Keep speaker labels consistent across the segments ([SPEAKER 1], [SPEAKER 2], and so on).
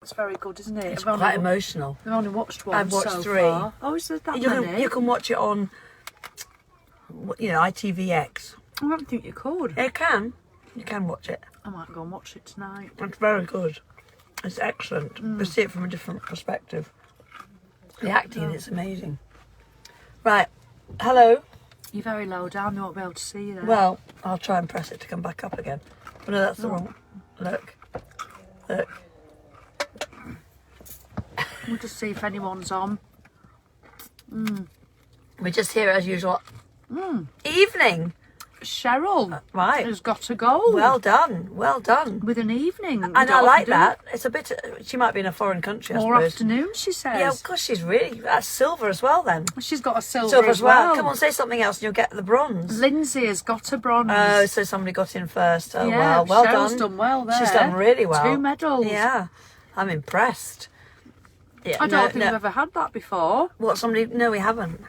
[SPEAKER 1] That's very good, isn't it?
[SPEAKER 2] It's quite emotional.
[SPEAKER 1] I've only watched one.
[SPEAKER 2] I've watched
[SPEAKER 1] so
[SPEAKER 2] 3.
[SPEAKER 1] Far. Oh, is there that many?
[SPEAKER 2] You can watch it on, ITVX.
[SPEAKER 1] I don't think you could.
[SPEAKER 2] Yeah, you can. You can watch it.
[SPEAKER 1] I might go and watch it tonight.
[SPEAKER 2] It's very good. It's excellent. You see it from a different perspective. The acting in it's amazing. Right. Hello.
[SPEAKER 1] You're very low down. You won't be able to see you there.
[SPEAKER 2] Well, I'll try and press it to come back up again. Oh, no, that's the wrong. Look.
[SPEAKER 1] We'll just see if anyone's on.
[SPEAKER 2] We're just here as usual. Evening.
[SPEAKER 1] Cheryl
[SPEAKER 2] Right.
[SPEAKER 1] has got to go.
[SPEAKER 2] Well done. Well done.
[SPEAKER 1] With an evening.
[SPEAKER 2] And I like that. It's a bit. She might be in a foreign country. I
[SPEAKER 1] More
[SPEAKER 2] suppose.
[SPEAKER 1] afternoon, she says.
[SPEAKER 2] Yeah, of course she's really. That's silver as well. Then
[SPEAKER 1] She's got a silver
[SPEAKER 2] as well. Come on, say something else, and you'll get the bronze.
[SPEAKER 1] Lindsay has got a bronze.
[SPEAKER 2] Oh, so somebody got in first. Oh,
[SPEAKER 1] yeah,
[SPEAKER 2] well
[SPEAKER 1] Cheryl's
[SPEAKER 2] done.
[SPEAKER 1] done well there.
[SPEAKER 2] She's done really well.
[SPEAKER 1] 2 medals.
[SPEAKER 2] Yeah, I'm impressed. Yeah,
[SPEAKER 1] I don't think we've ever had that before.
[SPEAKER 2] What, somebody? No, we haven't.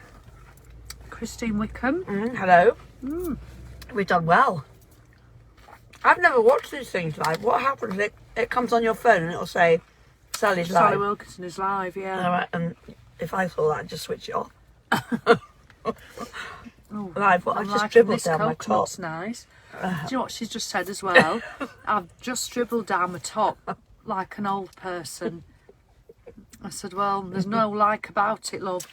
[SPEAKER 1] Christine Wickham.
[SPEAKER 2] Hello. We've done well. I've never watched these things live. What happens? It comes on your phone and it'll say Sally's live.
[SPEAKER 1] Sally Wilkinson is live, yeah.
[SPEAKER 2] All right, and if I saw that, I'd just switch it off. Live, what? I just dribbled down my top.
[SPEAKER 1] That's nice. Do you know what she's just said as well? I've just dribbled down my top like an old person. I said, well, there's no like about it, love.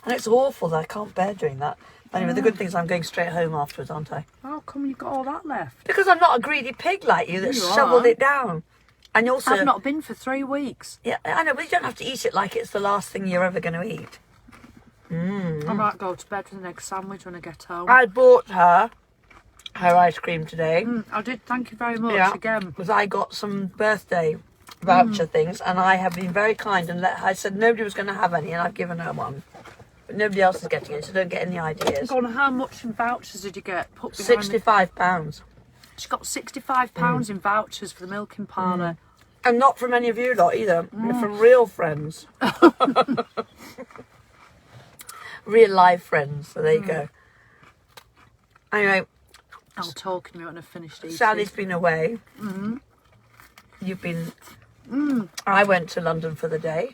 [SPEAKER 2] And it's awful that I can't bear doing that. Anyway, the good thing is I'm going straight home afterwards, aren't I?
[SPEAKER 1] How come you've got all that left?
[SPEAKER 2] Because I'm not a greedy pig like you that shoveled it down. And also,
[SPEAKER 1] I've not been for 3 weeks.
[SPEAKER 2] Yeah, I know, but you don't have to eat it like it's the last thing you're ever going to eat.
[SPEAKER 1] I might go to bed with an egg sandwich when I get home.
[SPEAKER 2] I bought her ice cream today.
[SPEAKER 1] I did, thank you very much again.
[SPEAKER 2] Because I got some birthday voucher things and I have been very kind and I said nobody was going to have any and I've given her one. But nobody else is getting it, so don't get any ideas.
[SPEAKER 1] Go on, how much in vouchers did you get? Put
[SPEAKER 2] £65.
[SPEAKER 1] She got £65 in vouchers for the milking parlour.
[SPEAKER 2] And not from any of you lot either. From real friends. Real live friends. So there you go. Anyway.
[SPEAKER 1] I'll talk to me when I've finished eating.
[SPEAKER 2] Sally's been away. You've been... I went to London for the day.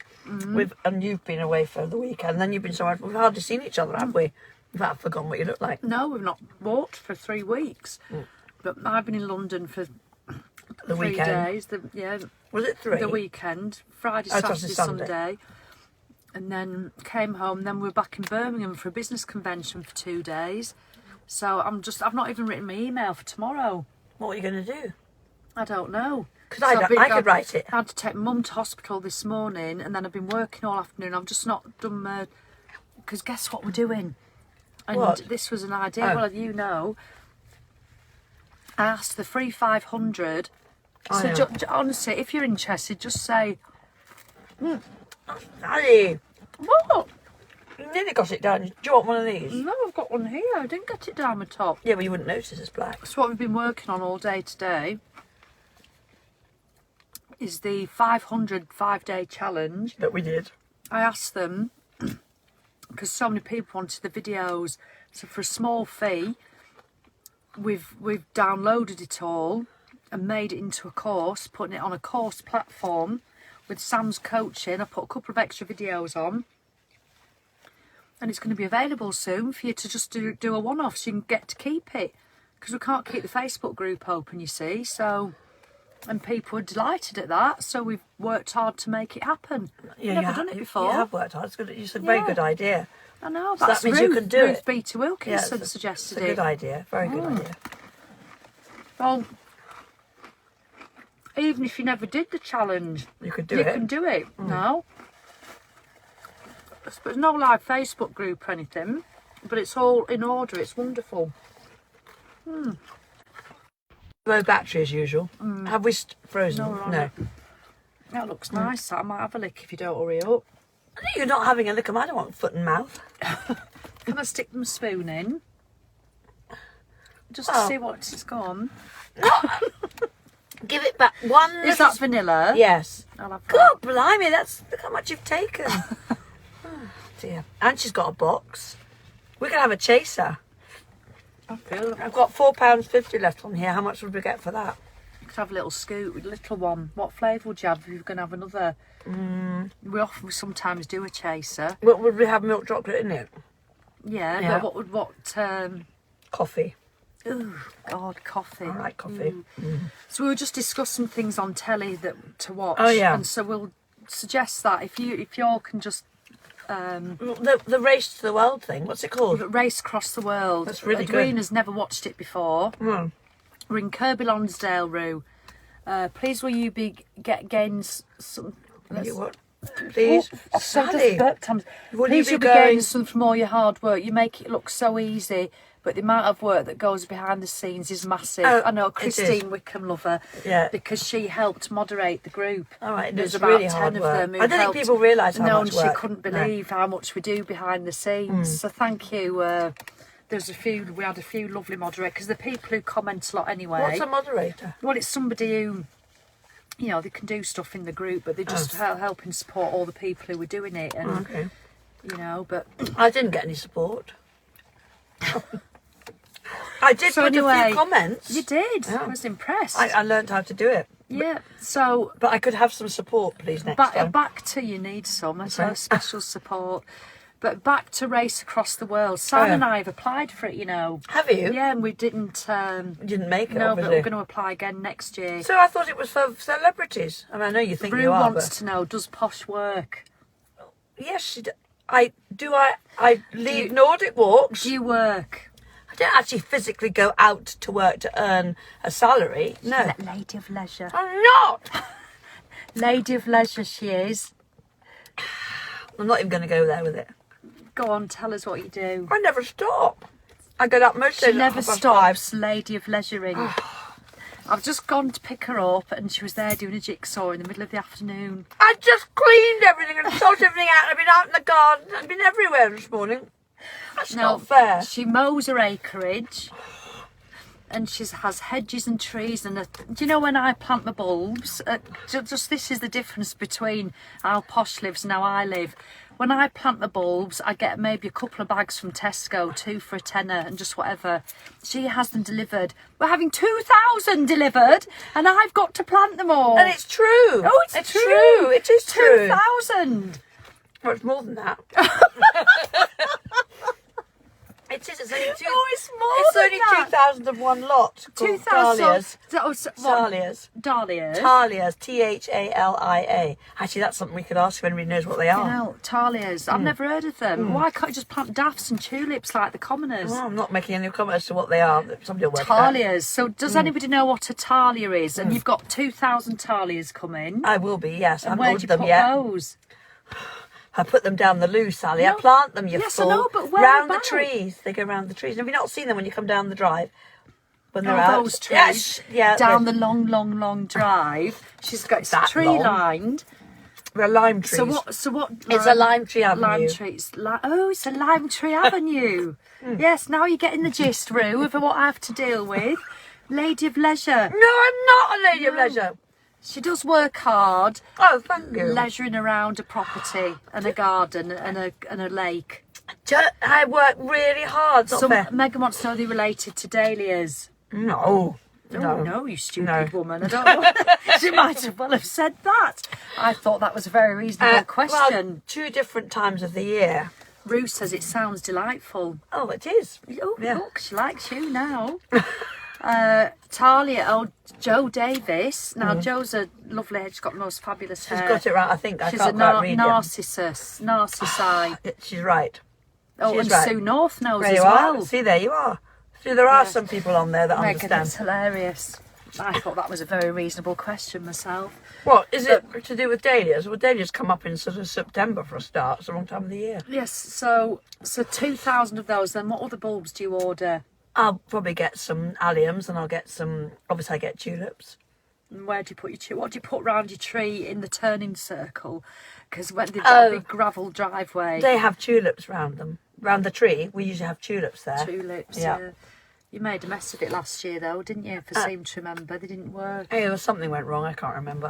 [SPEAKER 2] And you've been away for the weekend. Then you've been somewhere. We've hardly seen each other, have we? In fact, I've forgotten what you look like.
[SPEAKER 1] No, we've not walked for 3 weeks. But I've been in London for
[SPEAKER 2] the
[SPEAKER 1] 3
[SPEAKER 2] weekend.
[SPEAKER 1] days.
[SPEAKER 2] Was it 3?
[SPEAKER 1] The weekend. Friday, Saturday, Sunday. And then came home. Then we were back in Birmingham for a business convention for 2 days. So I've not even written my email for tomorrow.
[SPEAKER 2] What are you going to do?
[SPEAKER 1] I don't know.
[SPEAKER 2] Because I could write it.
[SPEAKER 1] I had to take Mum to hospital this morning and then I've been working all afternoon. I've just not done my... Because guess what we're doing? And
[SPEAKER 2] what?
[SPEAKER 1] This was an idea. Oh. Well, you know. I asked the free 500. So honestly, if you're interested, just say...
[SPEAKER 2] Daddy!
[SPEAKER 1] What?
[SPEAKER 2] You nearly got it down. Do you want one of these?
[SPEAKER 1] No, I've got one here. I didn't get it down my top.
[SPEAKER 2] Yeah, but you wouldn't notice it's black.
[SPEAKER 1] So what we've been working on all day today is the 500 5-day challenge.
[SPEAKER 2] That we did.
[SPEAKER 1] I asked them, because so many people wanted the videos, so for a small fee, we've downloaded it all and made it into a course, putting it on a course platform with Sam's coaching. I put a couple of extra videos on. And it's going to be available soon for you to just do a one-off so you can get to keep it. Because we can't keep the Facebook group open, you see. So, and people were delighted at that. So we've worked hard to make it happen.
[SPEAKER 2] Yeah,
[SPEAKER 1] Never done it before.
[SPEAKER 2] You have worked hard. It's good. It's a very good idea.
[SPEAKER 1] I know.
[SPEAKER 2] So
[SPEAKER 1] That's
[SPEAKER 2] that means
[SPEAKER 1] Ruth,
[SPEAKER 2] you can do
[SPEAKER 1] Ruth
[SPEAKER 2] it.
[SPEAKER 1] Beatty Wilkinson suggested it.
[SPEAKER 2] It's a good idea. Very good idea.
[SPEAKER 1] Well, even if you never did the challenge,
[SPEAKER 2] you could do
[SPEAKER 1] it. You can do it now. There's no live Facebook group or anything, but it's all in order. It's wonderful.
[SPEAKER 2] Low battery as usual. Have we frozen? No.
[SPEAKER 1] That looks nice. I might have a lick if you don't hurry up.
[SPEAKER 2] I think you're not having a lick. I don't want foot and mouth.
[SPEAKER 1] Can I stick my spoon in? Just to see what's gone.
[SPEAKER 2] Give it back. One.
[SPEAKER 1] Is that vanilla?
[SPEAKER 2] Yes.
[SPEAKER 1] I'll have that.
[SPEAKER 2] God, blimey, look how much you've taken. Dear. And she's got a box. We can have a chaser.
[SPEAKER 1] I feel
[SPEAKER 2] I've got £4.50 left on here. How much would we get for that?
[SPEAKER 1] could have a little scoop, a little one. What flavour would you have if you were going to have another? We sometimes do a chaser.
[SPEAKER 2] What would we have? Milk chocolate in it?
[SPEAKER 1] Yeah. But what?
[SPEAKER 2] Coffee.
[SPEAKER 1] Oh God, coffee.
[SPEAKER 2] I like coffee.
[SPEAKER 1] So we were just discussing things on telly to watch.
[SPEAKER 2] Oh, yeah.
[SPEAKER 1] And so we'll suggest that if you all can just
[SPEAKER 2] The race to the world thing. What's it called?
[SPEAKER 1] race across the world.
[SPEAKER 2] That's really good.
[SPEAKER 1] Edwina's never watched it before.
[SPEAKER 2] Mm.
[SPEAKER 1] We're in Kirby Lonsdale, Roo. Please will you gain some...
[SPEAKER 2] You what? Please, Sally.
[SPEAKER 1] Please you'll be gaining something from all your hard work. You make it look so easy, but the amount of work that goes behind the scenes is massive.
[SPEAKER 2] Oh,
[SPEAKER 1] I know Christine Wickham, love her, because she helped moderate the group.
[SPEAKER 2] All right,
[SPEAKER 1] There's
[SPEAKER 2] it's
[SPEAKER 1] about
[SPEAKER 2] really
[SPEAKER 1] 10
[SPEAKER 2] hard
[SPEAKER 1] of
[SPEAKER 2] work.
[SPEAKER 1] them who
[SPEAKER 2] I don't think
[SPEAKER 1] helped.
[SPEAKER 2] people realise how
[SPEAKER 1] No,
[SPEAKER 2] much
[SPEAKER 1] and
[SPEAKER 2] work.
[SPEAKER 1] she couldn't believe how much we do behind the scenes. So thank you. We had a few lovely moderators, because the people who comment a lot anyway.
[SPEAKER 2] What's a moderator?
[SPEAKER 1] Well, it's somebody who, you know, they can do stuff in the group, but they just help and support all the people who were doing it. And,
[SPEAKER 2] Okay.
[SPEAKER 1] you know, but...
[SPEAKER 2] I didn't get any support. I did
[SPEAKER 1] So
[SPEAKER 2] put a
[SPEAKER 1] anyway,
[SPEAKER 2] few comments.
[SPEAKER 1] You did.
[SPEAKER 2] Yeah.
[SPEAKER 1] I was impressed.
[SPEAKER 2] I learned how to do it.
[SPEAKER 1] Yeah. So
[SPEAKER 2] But I could have some support, please, next time.
[SPEAKER 1] back to you need some.
[SPEAKER 2] Okay.
[SPEAKER 1] So special support. But back to Race Across the World. Sam and I have applied for it, you know.
[SPEAKER 2] Have you?
[SPEAKER 1] Yeah, and we didn't...
[SPEAKER 2] You didn't make it,
[SPEAKER 1] no,
[SPEAKER 2] obviously.
[SPEAKER 1] but we're going to apply again next year.
[SPEAKER 2] So I thought it was for celebrities. I mean, I know you think
[SPEAKER 1] Rue
[SPEAKER 2] you are,
[SPEAKER 1] wants
[SPEAKER 2] but...
[SPEAKER 1] to know, does Posh work?
[SPEAKER 2] Yes, she d I lead Nordic walks.
[SPEAKER 1] Do you work?
[SPEAKER 2] I don't actually physically go out to work to earn a salary. No.
[SPEAKER 1] Lady of leisure.
[SPEAKER 2] I'm not.
[SPEAKER 1] Lady of leisure she is.
[SPEAKER 2] I'm not even going to go there with it.
[SPEAKER 1] Go on, tell us what you do.
[SPEAKER 2] I never stop. I get up most
[SPEAKER 1] She
[SPEAKER 2] days at
[SPEAKER 1] never
[SPEAKER 2] 5:30.
[SPEAKER 1] stops, lady of leisuring. I've just gone to pick her up and she was there doing a jigsaw in the middle of the afternoon.
[SPEAKER 2] I just cleaned everything and sorted everything out. I've been out in the garden. I've been everywhere this morning. That's not fair.
[SPEAKER 1] She mows her acreage and she has hedges and trees. And do you know when I plant my bulbs? Just this is the difference between how Posh lives and how I live. When I plant the bulbs, I get maybe a couple of bags from Tesco, 2 for a tenner and just whatever. She has them delivered. We're having 2,000 delivered and I've got to plant them all.
[SPEAKER 2] And it's true.
[SPEAKER 1] Oh, it's true.
[SPEAKER 2] It is true.
[SPEAKER 1] 2,000.
[SPEAKER 2] Well, it's more than that. It is. It's only two.
[SPEAKER 1] Oh, it's more
[SPEAKER 2] It's
[SPEAKER 1] than
[SPEAKER 2] only
[SPEAKER 1] that.
[SPEAKER 2] 2,000 of one lot. called
[SPEAKER 1] 2,000.
[SPEAKER 2] Dahlias.
[SPEAKER 1] What?
[SPEAKER 2] Dahlias.
[SPEAKER 1] Dahlias.
[SPEAKER 2] Tahlias. Talia. Actually, that's something we could ask if anybody knows what they
[SPEAKER 1] You
[SPEAKER 2] are.
[SPEAKER 1] know, Tahlias. I've never heard of them. Why can't you just plant daffs and tulips like the commoners?
[SPEAKER 2] Well, I'm not making any comments as to what they are. Somebody will work it out.
[SPEAKER 1] Tahlias. So does anybody know what a Tahlia is? And you've got 2,000 Tahlias coming.
[SPEAKER 2] I will be, yes. I
[SPEAKER 1] And
[SPEAKER 2] haven't
[SPEAKER 1] where do
[SPEAKER 2] ordered
[SPEAKER 1] you
[SPEAKER 2] them
[SPEAKER 1] put
[SPEAKER 2] yet.
[SPEAKER 1] those?
[SPEAKER 2] I put them down the loo, Sally. I
[SPEAKER 1] No.
[SPEAKER 2] plant them, you
[SPEAKER 1] Yes, I
[SPEAKER 2] fool.
[SPEAKER 1] know, but
[SPEAKER 2] round the
[SPEAKER 1] whereabouts?
[SPEAKER 2] trees. They go round the trees. Have you not seen them when you come down the drive? When they're
[SPEAKER 1] Oh,
[SPEAKER 2] out?
[SPEAKER 1] those trees.
[SPEAKER 2] Yes. Yeah.
[SPEAKER 1] Down the long drive. She's got it's
[SPEAKER 2] That
[SPEAKER 1] tree
[SPEAKER 2] long.
[SPEAKER 1] lined.
[SPEAKER 2] They're lime trees.
[SPEAKER 1] So what?
[SPEAKER 2] It's a lime tree avenue.
[SPEAKER 1] Lime trees. It's a lime tree avenue. Yes, now you're getting the gist, Rue, of what I have to deal with. Lady of leisure.
[SPEAKER 2] No, I'm not a lady of leisure.
[SPEAKER 1] She does work hard,
[SPEAKER 2] Oh, thank you.
[SPEAKER 1] leisuring around a property and a garden and a lake.
[SPEAKER 2] I work really hard.
[SPEAKER 1] So Megan wants to know they're related to dahlias.
[SPEAKER 2] No.
[SPEAKER 1] Oh, no, you stupid woman. I don't know. She might as well have said that. I thought that was a very reasonable question.
[SPEAKER 2] Well, 2 different times of the year.
[SPEAKER 1] Ruth says it sounds delightful.
[SPEAKER 2] Oh, it is.
[SPEAKER 1] Oh,
[SPEAKER 2] Yeah.
[SPEAKER 1] look, she likes you now. Talia, Joe Davis. Now, Joe's a lovely, she's got the most fabulous hair.
[SPEAKER 2] She's got it right, I think. I
[SPEAKER 1] She's
[SPEAKER 2] can't
[SPEAKER 1] a
[SPEAKER 2] quite read it.
[SPEAKER 1] narcissi.
[SPEAKER 2] She's right.
[SPEAKER 1] Oh,
[SPEAKER 2] She's
[SPEAKER 1] and
[SPEAKER 2] right.
[SPEAKER 1] Sue North knows
[SPEAKER 2] There
[SPEAKER 1] as
[SPEAKER 2] you
[SPEAKER 1] well.
[SPEAKER 2] are. See, there you are. See, there are some people on there that
[SPEAKER 1] Megan,
[SPEAKER 2] understand.
[SPEAKER 1] it's hilarious. I thought that was a very reasonable question myself.
[SPEAKER 2] What, is it to do with dahlias? Well, dahlias come up in sort of September for a start. It's the wrong time of the year.
[SPEAKER 1] Yes, so 2,000 of those. Then what other bulbs do you order?
[SPEAKER 2] I'll probably get some alliums and I'll get some, obviously I get tulips.
[SPEAKER 1] And where do you put your tree? What do you put round your tree in the turning circle? Because when they've got a big gravel driveway.
[SPEAKER 2] They have tulips round them. Round the tree, we usually have tulips there.
[SPEAKER 1] Tulips,
[SPEAKER 2] Yeah.
[SPEAKER 1] yeah. You made a mess of it last year, though, didn't you? If I seem to remember, they didn't work.
[SPEAKER 2] Hey, there was something went wrong. I can't remember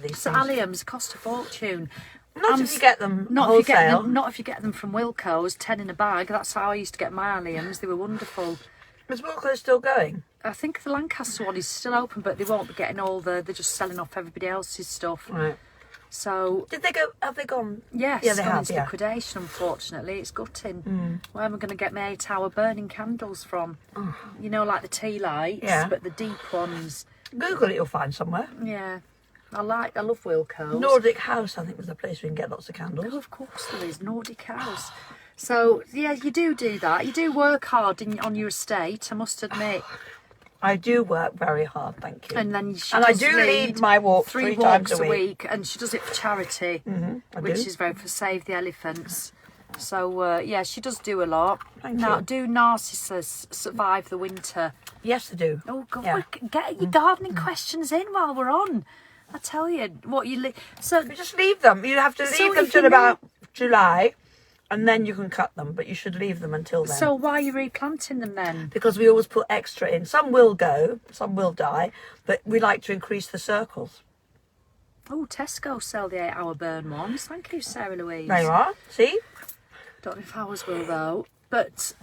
[SPEAKER 2] these
[SPEAKER 1] So
[SPEAKER 2] things.
[SPEAKER 1] alliums cost a fortune.
[SPEAKER 2] Not if you get them
[SPEAKER 1] Not
[SPEAKER 2] wholesale.
[SPEAKER 1] if you get them from Wilco's, 10 in a bag. That's how I used to get my alliums. They were wonderful.
[SPEAKER 2] Is Wilko still going?
[SPEAKER 1] I think the Lancaster one is still open, but they won't be getting all they're just selling off everybody else's stuff.
[SPEAKER 2] Right.
[SPEAKER 1] So
[SPEAKER 2] Did they go? Have they gone?
[SPEAKER 1] yes,
[SPEAKER 2] Yeah, they
[SPEAKER 1] gone
[SPEAKER 2] have.
[SPEAKER 1] into
[SPEAKER 2] Yeah.
[SPEAKER 1] liquidation. Unfortunately, it's gutting. Where am I going to get my 8-hour burning candles from? You know, like the tea lights,
[SPEAKER 2] Yeah.
[SPEAKER 1] but the deep ones.
[SPEAKER 2] Google it, you'll find somewhere.
[SPEAKER 1] Yeah, I love Wilco's.
[SPEAKER 2] Nordic House, I think, was the place we can get lots of
[SPEAKER 1] Oh,
[SPEAKER 2] candles.
[SPEAKER 1] of course there is, Nordic House. So yeah, you do that. You do work hard on your estate, I must admit.
[SPEAKER 2] I do work very hard, thank you.
[SPEAKER 1] And then
[SPEAKER 2] I do lead my walk
[SPEAKER 1] 3
[SPEAKER 2] 3 times
[SPEAKER 1] walks
[SPEAKER 2] a week.
[SPEAKER 1] and she does it for charity,
[SPEAKER 2] I
[SPEAKER 1] which
[SPEAKER 2] do.
[SPEAKER 1] is very for Save the Elephants. So yeah, she does do a lot.
[SPEAKER 2] Thank
[SPEAKER 1] Now,
[SPEAKER 2] you.
[SPEAKER 1] do narcissus survive the winter?
[SPEAKER 2] Yes, I do.
[SPEAKER 1] Oh God,
[SPEAKER 2] Yeah.
[SPEAKER 1] get your gardening questions in while we're on. I tell you what so
[SPEAKER 2] You just leave them. You have to
[SPEAKER 1] So
[SPEAKER 2] leave them
[SPEAKER 1] if you
[SPEAKER 2] till about July, and then you can cut them. But you should leave them until then.
[SPEAKER 1] so why are you replanting them then?
[SPEAKER 2] Because we always put extra in. Some will go, some will die, but we like to increase the circles.
[SPEAKER 1] Oh, Tesco sell the 8-hour burn ones. Thank you, Sarah Louise.
[SPEAKER 2] There you are. See?
[SPEAKER 1] Don't know if ours will though. But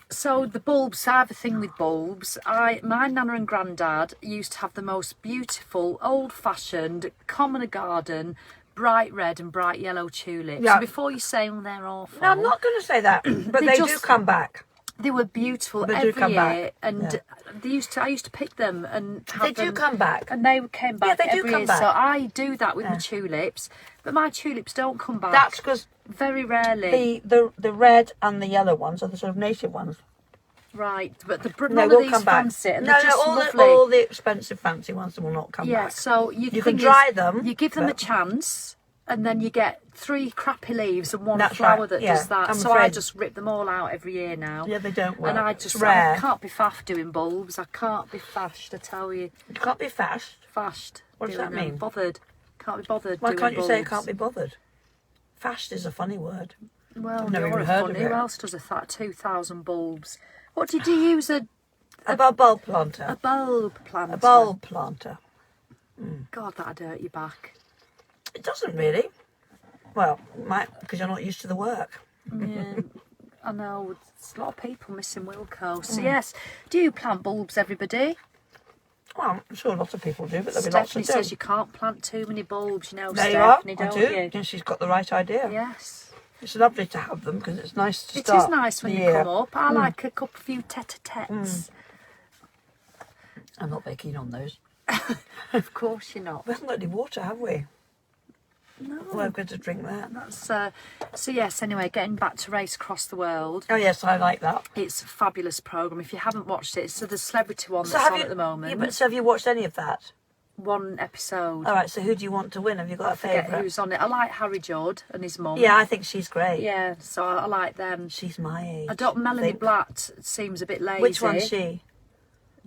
[SPEAKER 1] so the bulbs, I have a thing with bulbs. My nana and granddad used to have the most beautiful, old-fashioned, common garden, bright red and bright yellow tulips.
[SPEAKER 2] Yeah.
[SPEAKER 1] So before you say they're awful,
[SPEAKER 2] No, I'm not going to say that, but
[SPEAKER 1] They
[SPEAKER 2] they do
[SPEAKER 1] just-
[SPEAKER 2] come back.
[SPEAKER 1] they were beautiful
[SPEAKER 2] They do
[SPEAKER 1] every
[SPEAKER 2] come
[SPEAKER 1] year,
[SPEAKER 2] back.
[SPEAKER 1] and
[SPEAKER 2] Yeah.
[SPEAKER 1] I used to pick them and have
[SPEAKER 2] They do
[SPEAKER 1] them,
[SPEAKER 2] come back.
[SPEAKER 1] and they came back
[SPEAKER 2] they do
[SPEAKER 1] every
[SPEAKER 2] come
[SPEAKER 1] year.
[SPEAKER 2] back.
[SPEAKER 1] So I do that with my tulips, but my tulips don't come back.
[SPEAKER 2] That's because
[SPEAKER 1] very rarely.
[SPEAKER 2] the red and the yellow ones are the sort of native ones.
[SPEAKER 1] Right, but
[SPEAKER 2] They
[SPEAKER 1] none of
[SPEAKER 2] will
[SPEAKER 1] these
[SPEAKER 2] come back.
[SPEAKER 1] fancy, and
[SPEAKER 2] No,
[SPEAKER 1] they're just
[SPEAKER 2] all
[SPEAKER 1] lovely.
[SPEAKER 2] all the expensive fancy ones will not come
[SPEAKER 1] Yeah,
[SPEAKER 2] back.
[SPEAKER 1] so
[SPEAKER 2] You
[SPEAKER 1] thing
[SPEAKER 2] can
[SPEAKER 1] is,
[SPEAKER 2] dry them,
[SPEAKER 1] You give them a
[SPEAKER 2] but-
[SPEAKER 1] chance, and then you get 3 crappy leaves and 1
[SPEAKER 2] That's
[SPEAKER 1] flower
[SPEAKER 2] right,
[SPEAKER 1] that
[SPEAKER 2] yeah,
[SPEAKER 1] does that.
[SPEAKER 2] I'm
[SPEAKER 1] So I
[SPEAKER 2] afraid.
[SPEAKER 1] just rip them all out every year now.
[SPEAKER 2] Yeah, they don't work.
[SPEAKER 1] And I
[SPEAKER 2] It's
[SPEAKER 1] just
[SPEAKER 2] rare.
[SPEAKER 1] I can't be faffed doing bulbs. I can't be fashed, I tell you.
[SPEAKER 2] You can't be fast.
[SPEAKER 1] Fashed.
[SPEAKER 2] What does
[SPEAKER 1] doing
[SPEAKER 2] that
[SPEAKER 1] them.
[SPEAKER 2] mean?
[SPEAKER 1] Bothered. Can't be bothered
[SPEAKER 2] Why
[SPEAKER 1] doing
[SPEAKER 2] can't you say you
[SPEAKER 1] bulbs.
[SPEAKER 2] can't be bothered? Fast is a funny word.
[SPEAKER 1] Well,
[SPEAKER 2] I've never
[SPEAKER 1] you're
[SPEAKER 2] even heard
[SPEAKER 1] funny.
[SPEAKER 2] of it.
[SPEAKER 1] Who else does 2,000 bulbs? What did you use a
[SPEAKER 2] Bulb planter.
[SPEAKER 1] bulb planter?
[SPEAKER 2] A bulb planter.
[SPEAKER 1] God, that'd hurt your back.
[SPEAKER 2] It doesn't really. Well, it might, because you're not used to the work.
[SPEAKER 1] Yeah, I know. There's a lot of people missing Wilco. So
[SPEAKER 2] Mm.
[SPEAKER 1] yes, do you plant bulbs, everybody?
[SPEAKER 2] Well, I'm sure lots of people do, but there'll be lots
[SPEAKER 1] Stephanie
[SPEAKER 2] of
[SPEAKER 1] says you can't plant too many bulbs. You know,
[SPEAKER 2] There you are.
[SPEAKER 1] Stephanie,
[SPEAKER 2] I
[SPEAKER 1] don't
[SPEAKER 2] do.
[SPEAKER 1] you?
[SPEAKER 2] And she's got the right idea.
[SPEAKER 1] Yes.
[SPEAKER 2] It's lovely to have them because it's nice to
[SPEAKER 1] It
[SPEAKER 2] start
[SPEAKER 1] is nice when
[SPEAKER 2] the
[SPEAKER 1] you
[SPEAKER 2] year.
[SPEAKER 1] come up. I like a couple few tete-a-tetes.
[SPEAKER 2] I'm not very keen on those.
[SPEAKER 1] Of course you're not.
[SPEAKER 2] We haven't got any water, have we?
[SPEAKER 1] No.
[SPEAKER 2] We're going to drink that.
[SPEAKER 1] That's so yes, anyway, getting back to Race Across the World.
[SPEAKER 2] Oh yes, I like that.
[SPEAKER 1] It's a fabulous programme. If you haven't watched it, so the celebrity one
[SPEAKER 2] So
[SPEAKER 1] that's
[SPEAKER 2] have
[SPEAKER 1] on
[SPEAKER 2] you,
[SPEAKER 1] at the moment.
[SPEAKER 2] Yeah, but so have you watched any of that?
[SPEAKER 1] 1 episode.
[SPEAKER 2] All right. So who do you want to win? Have you got
[SPEAKER 1] I
[SPEAKER 2] a
[SPEAKER 1] forget
[SPEAKER 2] favourite?
[SPEAKER 1] who's on it. I like Harry Judd and his mum.
[SPEAKER 2] Yeah, I think she's great.
[SPEAKER 1] Yeah, so I like them.
[SPEAKER 2] She's my age.
[SPEAKER 1] I don't. Melanie
[SPEAKER 2] think.
[SPEAKER 1] Blatt seems a bit lazy.
[SPEAKER 2] Which one's she?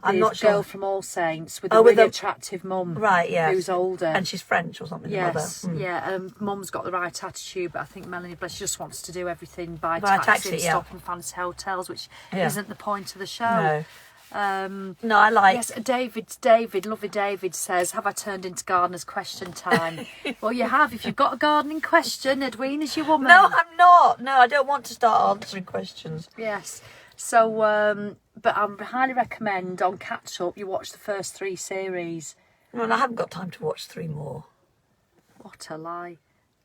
[SPEAKER 2] I'm
[SPEAKER 1] The
[SPEAKER 2] not
[SPEAKER 1] girl
[SPEAKER 2] sure.
[SPEAKER 1] from All Saints with
[SPEAKER 2] Oh,
[SPEAKER 1] a
[SPEAKER 2] with
[SPEAKER 1] really
[SPEAKER 2] the-
[SPEAKER 1] attractive mum.
[SPEAKER 2] Right. Yeah.
[SPEAKER 1] Who's older.
[SPEAKER 2] And she's French or something.
[SPEAKER 1] Yes,
[SPEAKER 2] the mother. Mm.
[SPEAKER 1] yeah. Mum's got the right attitude, but I think Melanie Blatt she just wants to do everything by
[SPEAKER 2] By
[SPEAKER 1] taxi
[SPEAKER 2] taxi,
[SPEAKER 1] and
[SPEAKER 2] yeah.
[SPEAKER 1] stop in fancy hotels, which
[SPEAKER 2] Yeah.
[SPEAKER 1] isn't the point of the show.
[SPEAKER 2] No.
[SPEAKER 1] Um,
[SPEAKER 2] No, I like.
[SPEAKER 1] yes, lovely David says, have I turned into gardener's question time? Well, you have. If you've got a gardening question, Edwina's your woman.
[SPEAKER 2] No, I'm not. No, I don't want to start answering questions.
[SPEAKER 1] Yes. So, but I highly recommend on Catch Up you watch the first 3 series.
[SPEAKER 2] Well, I haven't got time to watch 3 more.
[SPEAKER 1] What a lie.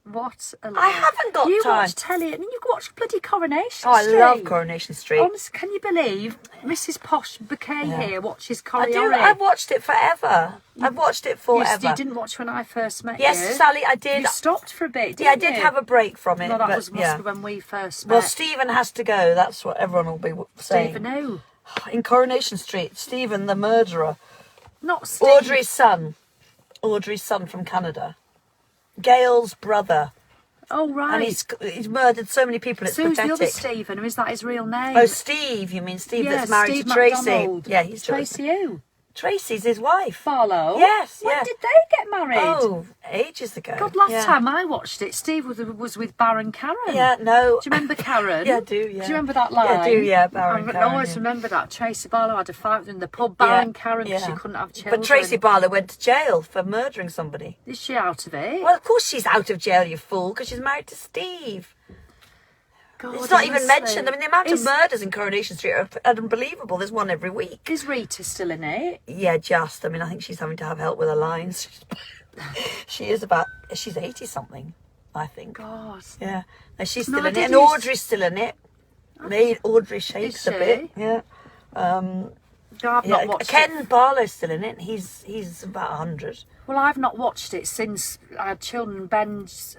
[SPEAKER 1] What a lie.
[SPEAKER 2] I haven't got
[SPEAKER 1] you
[SPEAKER 2] time.
[SPEAKER 1] watch telly and you watch bloody Coronation
[SPEAKER 2] Oh, I
[SPEAKER 1] Street.
[SPEAKER 2] love Coronation Street.
[SPEAKER 1] Honest, can you believe Mrs. Posh Bouquet
[SPEAKER 2] Yeah.
[SPEAKER 1] here watches
[SPEAKER 2] I do.
[SPEAKER 1] Coriolis?
[SPEAKER 2] I've watched it forever. I've watched it forever.
[SPEAKER 1] You didn't watch when I first met
[SPEAKER 2] Yes,
[SPEAKER 1] you.
[SPEAKER 2] Sally, I did.
[SPEAKER 1] You stopped for a bit, didn't
[SPEAKER 2] Yeah, I did
[SPEAKER 1] you?
[SPEAKER 2] have a break from it.
[SPEAKER 1] No, that
[SPEAKER 2] but,
[SPEAKER 1] must
[SPEAKER 2] yeah.
[SPEAKER 1] be when we first met.
[SPEAKER 2] Well, Stephen has to go. That's what everyone will be saying.
[SPEAKER 1] Stephen who?
[SPEAKER 2] In Coronation Street, Stephen the murderer.
[SPEAKER 1] Not Steve.
[SPEAKER 2] Audrey's son. Audrey's son from Canada. Gail's brother.
[SPEAKER 1] Oh, right.
[SPEAKER 2] And he's murdered so many people, it's
[SPEAKER 1] So who's the other
[SPEAKER 2] pathetic.
[SPEAKER 1] Stephen? Or is that his real name?
[SPEAKER 2] Oh, Steve, you mean Steve
[SPEAKER 1] yeah,
[SPEAKER 2] that's married
[SPEAKER 1] Steve
[SPEAKER 2] to Tracy?
[SPEAKER 1] MacDonald.
[SPEAKER 2] Yeah, he's
[SPEAKER 1] Tracy who?
[SPEAKER 2] Tracy's his wife.
[SPEAKER 1] Barlow?
[SPEAKER 2] Yes,
[SPEAKER 1] When
[SPEAKER 2] yeah.
[SPEAKER 1] did they get married?
[SPEAKER 2] Oh, ages ago.
[SPEAKER 1] God, last
[SPEAKER 2] Yeah.
[SPEAKER 1] time I watched it, Steve was with Baron Karen.
[SPEAKER 2] Yeah, no.
[SPEAKER 1] Do you remember Karen?
[SPEAKER 2] Yeah, I do, yeah.
[SPEAKER 1] Do you remember that line?
[SPEAKER 2] Yeah, I do, yeah, Baron
[SPEAKER 1] I
[SPEAKER 2] Karen,
[SPEAKER 1] always
[SPEAKER 2] yeah.
[SPEAKER 1] remember that. Tracy Barlow had a fight with her in the pub. Baron Karen, because she couldn't have children.
[SPEAKER 2] But Tracy Barlow went to jail for murdering somebody.
[SPEAKER 1] Is she out of it?
[SPEAKER 2] Well, of course she's out of jail, you fool, because she's married to Steve.
[SPEAKER 1] God,
[SPEAKER 2] it's not even
[SPEAKER 1] honestly.
[SPEAKER 2] mentioned. I mean, the amount of murders in Coronation Street are unbelievable. There's one every week.
[SPEAKER 1] Is Rita still in it?
[SPEAKER 2] Yeah, just. I mean, I think she's having to have help with her lines. She's 80 something, I think.
[SPEAKER 1] God.
[SPEAKER 2] Yeah. No, she's
[SPEAKER 1] No,
[SPEAKER 2] still
[SPEAKER 1] I
[SPEAKER 2] in it.
[SPEAKER 1] did
[SPEAKER 2] And
[SPEAKER 1] use-
[SPEAKER 2] Audrey's still in it. Made Audrey shakes a
[SPEAKER 1] she?
[SPEAKER 2] bit. Yeah.
[SPEAKER 1] No, I've not watched
[SPEAKER 2] Ken
[SPEAKER 1] it.
[SPEAKER 2] Barlow's still in it. He's about 100.
[SPEAKER 1] Well, I've not watched it since I had children. Ben's,